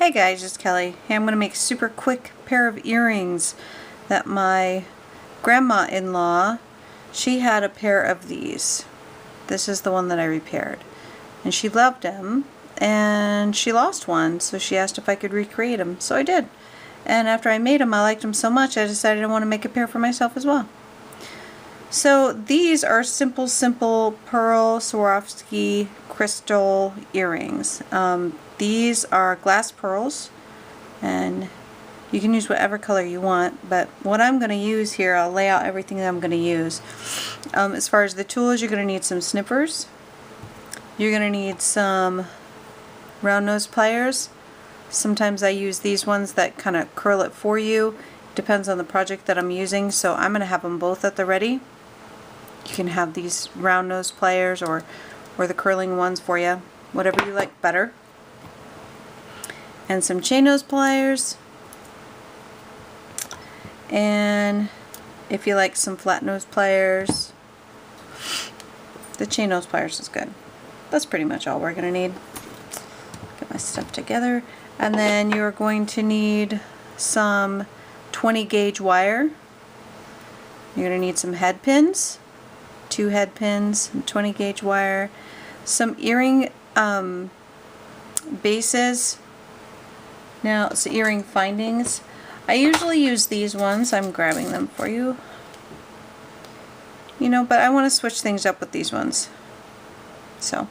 Hey guys, it's Kelly. Hey, I'm going to make a super quick pair of earrings that my grandma-in-law, she had a pair of these. This is the one that I repaired. And she loved them, and she lost one, so she asked if I could recreate them. So I did. And after I made them, I liked them so much, I decided I want to make a pair for myself as well. So these are simple pearl Swarovski crystal earrings. These are glass pearls, and you can use whatever color you want, but what I'm going to use here, I'll lay out everything that I'm going to use. As far as the tools, you're going to need some snippers. You're going to need some round nose pliers. Sometimes I use these ones that kind of curl it for you. Depends on the project that I'm using, so I'm going to have them both at the ready. You can have these round nose pliers or the curling ones for you, whatever you like better. And some chain nose pliers, and if you like some flat nose pliers, the chain nose pliers is good. That's pretty much all we're going to need. Get my stuff together, and then you're going to need some 20 gauge wire. You're going to need some head pins, 2 head pins, and 20 gauge wire, some earring bases. Now it's the earring findings. I usually use these ones. I'm grabbing them for you. But I want to switch things up with these ones. So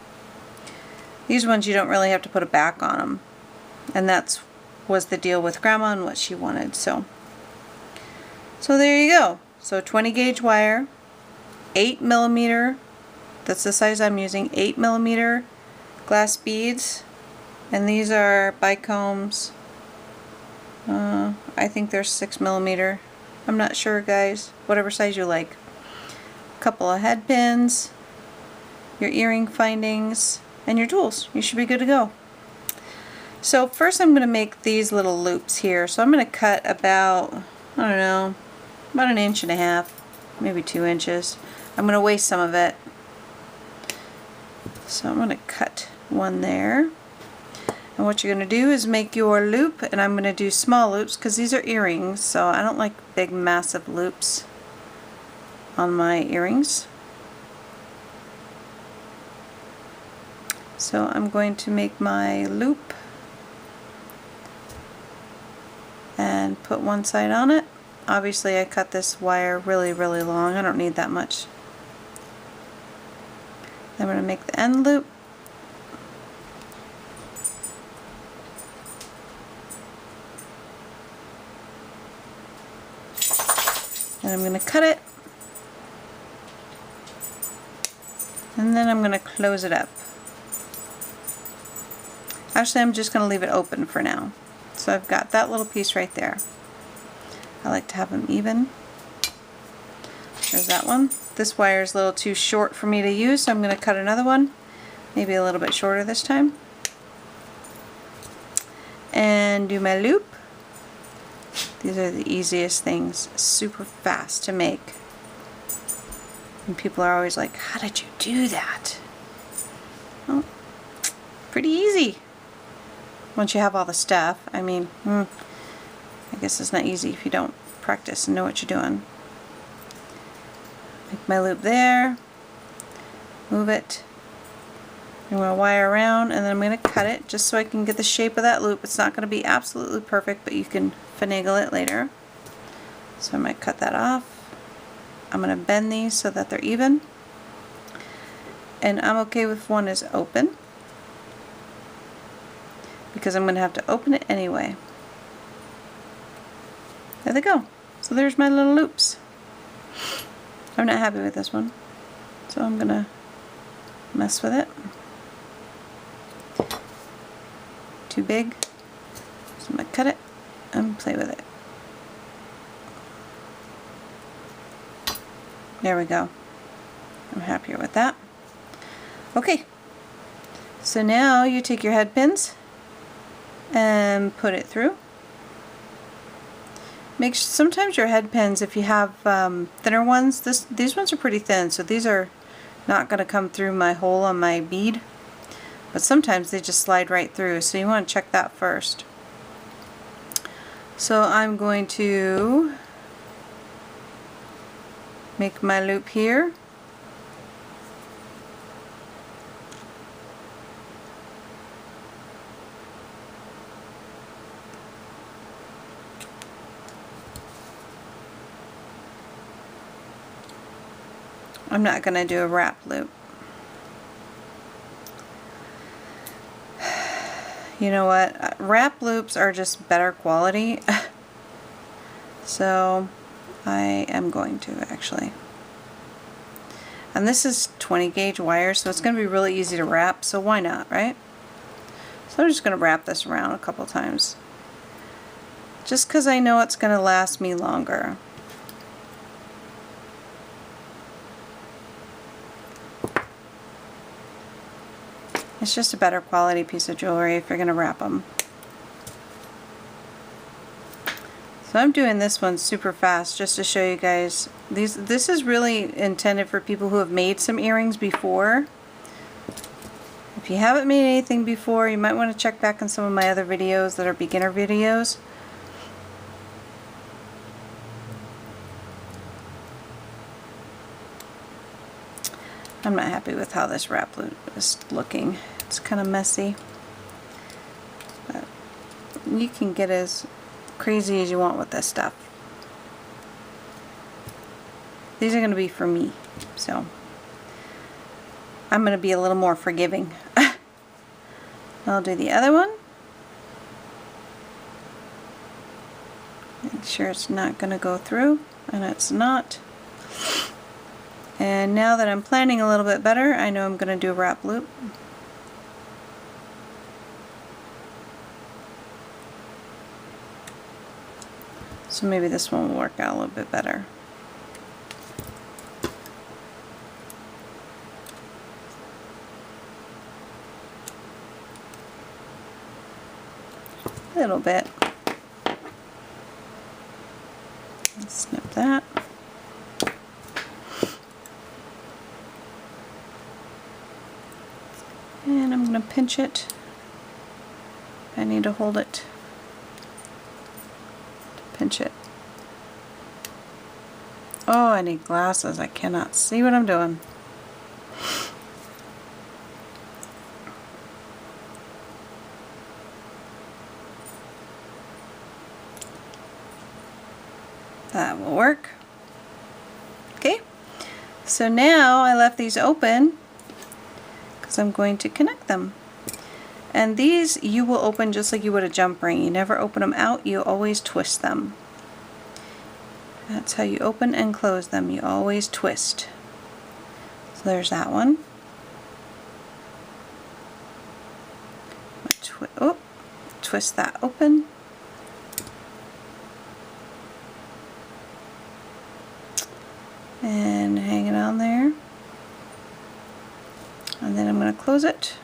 these ones you don't really have to put a back on them, and that's was the deal with Grandma and what she wanted. So there you go. So 20 gauge wire, 8mm. That's the size I'm using. 8mm glass beads, and these are bicombs. I think they're 6mm. I'm not sure, guys. Whatever size you like. A couple of head pins, your earring findings, and your tools. You should be good to go. So first I'm going to make these little loops here. So I'm going to cut about, I don't know, about 1.5 inches, maybe 2 inches. I'm going to waste some of it. So I'm going to cut one there. And what you're going to do is make your loop, and I'm going to do small loops because these are earrings, so I don't like big massive loops on my earrings. So I'm going to make my loop and put one side on it. Obviously I cut this wire really long. I don't need that much. I'm going to make the end loop. And I'm going to cut it, and then I'm going to close it up. Actually, I'm just going to leave it open for now. So I've got that little piece right there. I like to have them even. There's that one. This wire is a little too short for me to use, so I'm going to cut another one, maybe a little bit shorter this time, and do my loop. These are the easiest things, super fast to make. And people are always like, how did you do that? Well, pretty easy. Once you have all the stuff. I mean, I guess it's not easy if you don't practice and know what you're doing. Make my loop there. Move it. I'm going to wire around, and then I'm going to cut it just so I can get the shape of that loop. It's not going to be absolutely perfect, but you can finagle it later. So I might cut that off. I'm going to bend these so that they're even. And I'm okay with one is open, because I'm going to have to open it anyway. There they go. So there's my little loops. I'm not happy with this one, so I'm going to mess with it. Too big, so I'm going to cut it and play with it. There we go. I'm happier with that. Okay, so now you take your head pins and put it through. Sometimes your head pins, if you have thinner ones, these ones are pretty thin, so these are not going to come through my hole on my bead. but sometimes they just slide right through, so you want to check that first. So I'm going to make my loop here. I'm not going to do a wrap loop. You know what? Wrap loops are just better quality. So I am going to actually. And this is 20 gauge wire, so it's going to be really easy to wrap, so why not, right? So I'm just going to wrap this around a couple times. Just because I know it's going to last me longer. It's just a better quality piece of jewelry if you're going to wrap them. So I'm doing this one super fast just to show you guys. This is really intended for people who have made some earrings before. If you haven't made anything before, you might want to check back on some of my other videos that are beginner videos. I'm not happy with how this wrap loop is looking. It's kind of messy. But you can get as crazy as you want with this stuff. These are going to be for me, so I'm going to be a little more forgiving. I'll do the other one. Make sure it's not going to go through, and it's not. And now that I'm planning a little bit better, I know I'm going to do a wrap loop. So maybe this one will work out a little bit better. A little bit. Snip that. And I'm going to pinch it. I need to hold it. Pinch it. Oh, I need glasses. I cannot see what I'm doing. That will work. Okay. So now I left these open because I'm going to connect them. And these you will open just like you would a jump ring. You never open them out, you always twist them. That's how you open and close them. You always twist. So there's that one. Twist that open. And hang it on there. And then I'm going to close it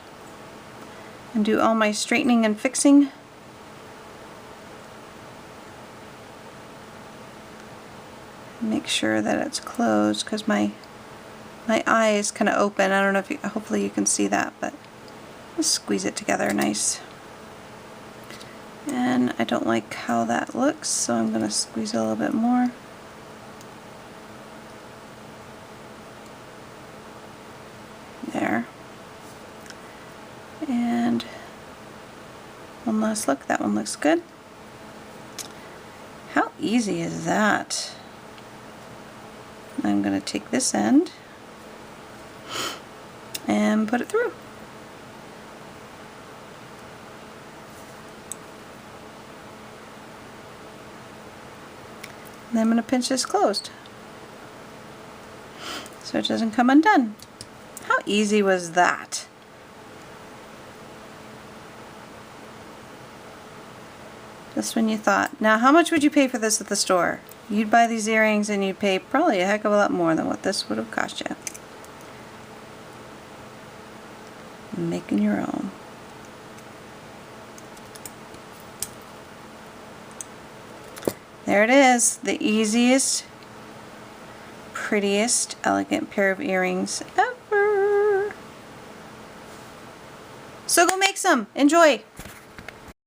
and do all my straightening and fixing. Make sure that it's closed because my eye is kind of open. I don't know if you, hopefully you can see that, but let's squeeze it together nice. And I don't like how that looks, so I'm going to squeeze it a little bit more. There. And one last look. That one looks good. How easy is that? I'm going to take this end and put it through. And then I'm going to pinch this closed so it doesn't come undone. How easy was that? Just when you thought. Now, how much would you pay for this at the store? You'd buy these earrings and you'd pay probably a heck of a lot more than what this would have cost you. Making your own. There it is, the easiest, prettiest, elegant pair of earrings ever. So go make some. Enjoy.